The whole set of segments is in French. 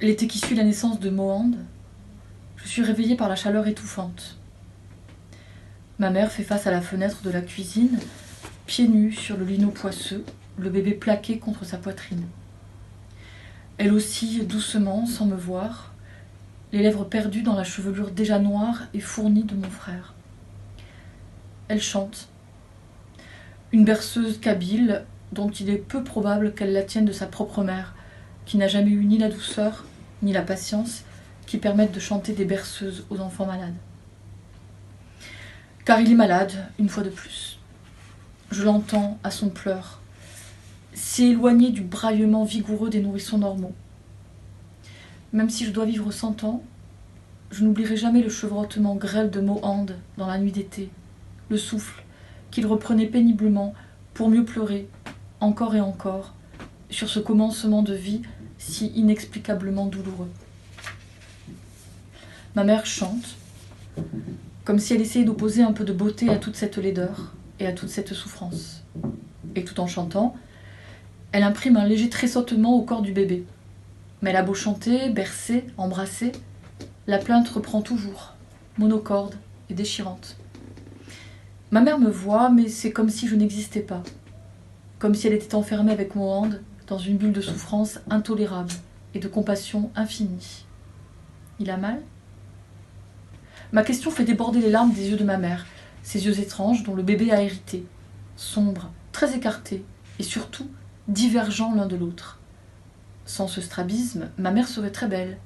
L'été qui suit la naissance de Mohand, je suis réveillée par la chaleur étouffante. Ma mère fait face à la fenêtre de la cuisine, pieds nus sur le lino poisseux, le bébé plaqué contre sa poitrine. Elle oscille doucement, sans me voir, les lèvres perdues dans la chevelure déjà noire et fournie de mon frère. Elle chante. Une berceuse kabyle dont il est peu probable qu'elle la tienne de sa propre mère, qui n'a jamais eu ni la douceur, ni la patience qui permettent de chanter des berceuses aux enfants malades. Car il est malade, une fois de plus. Je l'entends à son pleur, si éloigné du braillement vigoureux des nourrissons normaux. Même si je dois vivre 100 ans, je n'oublierai jamais le chevrotement grêle de Mohand dans la nuit d'été, le souffle qu'il reprenait péniblement pour mieux pleurer, encore et encore, sur ce commencement de vie si inexplicablement douloureux. Ma mère chante, comme si elle essayait d'opposer un peu de beauté à toute cette laideur et à toute cette souffrance. Et tout en chantant, elle imprime un léger tressautement au corps du bébé. Mais elle a beau chanter, bercer, embrasser, la plainte reprend toujours, monocorde et déchirante. Ma mère me voit, mais c'est comme si je n'existais pas. Comme si elle était enfermée avec Mohand dans une bulle de souffrance intolérable et de compassion infinie. Il a mal ? Ma question fait déborder les larmes des yeux de ma mère, ces yeux étranges dont le bébé a hérité, sombres, très écartés et surtout divergents l'un de l'autre. Sans ce strabisme, ma mère serait très belle,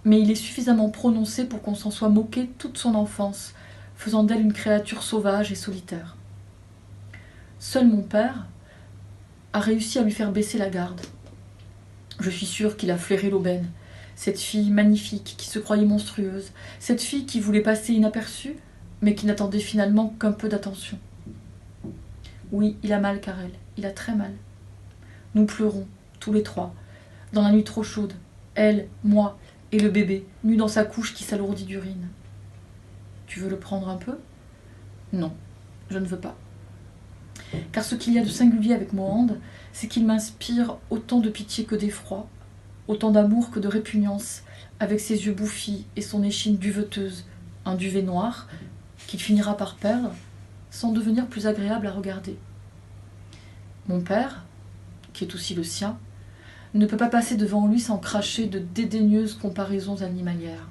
mais il est suffisamment prononcé pour qu'on s'en soit moqué toute son enfance, faisant d'elle une créature sauvage et solitaire. Seul mon père a réussi à lui faire baisser la garde. Je suis sûre qu'il a flairé l'aubaine, cette fille magnifique qui se croyait monstrueuse, cette fille qui voulait passer inaperçue, mais qui n'attendait finalement qu'un peu d'attention. Oui, il a mal, Karel, il a très mal. Nous pleurons, tous les trois, dans la nuit trop chaude, elle, moi et le bébé, nu dans sa couche qui s'alourdit d'urine. Tu veux le prendre un peu ? Non, je ne veux pas. Car ce qu'il y a de singulier avec Mohand, c'est qu'il m'inspire autant de pitié que d'effroi, autant d'amour que de répugnance, avec ses yeux bouffis et son échine duveteuse, un duvet noir, qu'il finira par perdre, sans devenir plus agréable à regarder. Mon père, qui est aussi le sien, ne peut pas passer devant lui sans cracher de dédaigneuses comparaisons animalières.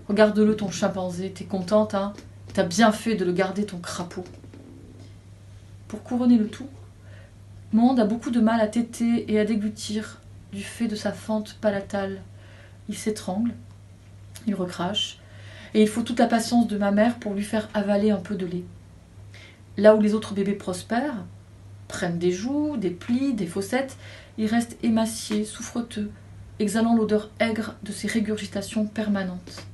Regarde-le ton chimpanzé, t'es contente, hein ? T'as bien fait de le garder ton crapaud. Pour couronner le tout, Mohand a beaucoup de mal à téter et à déglutir du fait de sa fente palatale. Il s'étrangle, il recrache, et il faut toute la patience de ma mère pour lui faire avaler un peu de lait. Là où les autres bébés prospèrent, prennent des joues, des plis, des fossettes, il reste émacié, souffreteux, exhalant l'odeur aigre de ses régurgitations permanentes.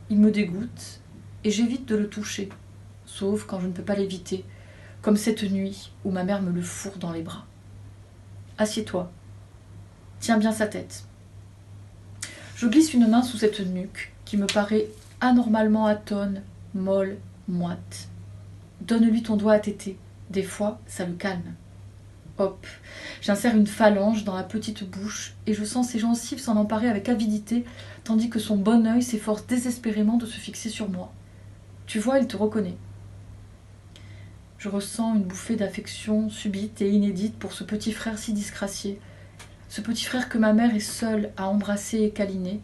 Il me dégoûte, et j'évite de le toucher, sauf quand je ne peux pas l'éviter, comme cette nuit où ma mère me le fourre dans les bras. Assieds-toi. Tiens bien sa tête. Je glisse une main sous cette nuque qui me paraît anormalement atone, molle, moite. Donne-lui ton doigt à téter. Des fois, ça le calme. Hop, j'insère une phalange dans la petite bouche et je sens ses gencives s'en emparer avec avidité, tandis que son bon œil s'efforce désespérément de se fixer sur moi. Tu vois, il te reconnaît. Je ressens une bouffée d'affection subite et inédite pour ce petit frère si disgracié, ce petit frère que ma mère est seule à embrasser et câliner,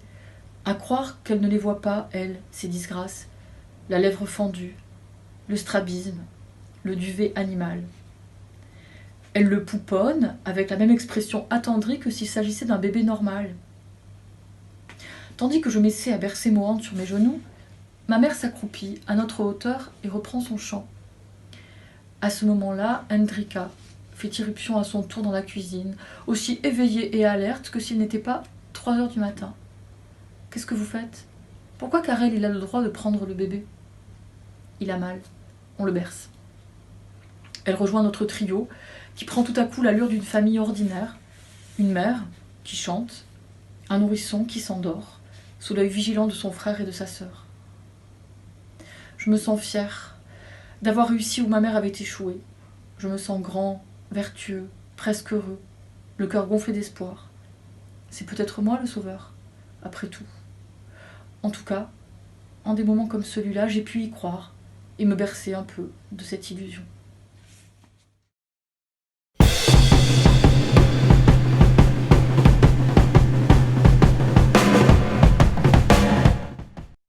à croire qu'elle ne les voit pas, elle, ses disgrâces, la lèvre fendue, le strabisme, le duvet animal. Elle le pouponne avec la même expression attendrie que s'il s'agissait d'un bébé normal. Tandis que je m'essaie à bercer Mohand sur mes genoux, ma mère s'accroupit à notre hauteur et reprend son chant. À ce moment-là, Hendrika fait irruption à son tour dans la cuisine, aussi éveillée et alerte que s'il n'était pas 3 heures du matin. « Qu'est-ce que vous faites ? Pourquoi Karel il a le droit de prendre le bébé ? » Il a mal. On le berce. Elle rejoint notre trio, qui prend tout à coup l'allure d'une famille ordinaire. Une mère qui chante, un nourrisson qui s'endort, sous l'œil vigilant de son frère et de sa sœur. Je me sens fière d'avoir réussi où ma mère avait échoué. Je me sens grand, vertueux, presque heureux, le cœur gonflé d'espoir. C'est peut-être moi le sauveur, après tout. En tout cas, en des moments comme celui-là, j'ai pu y croire et me bercer un peu de cette illusion.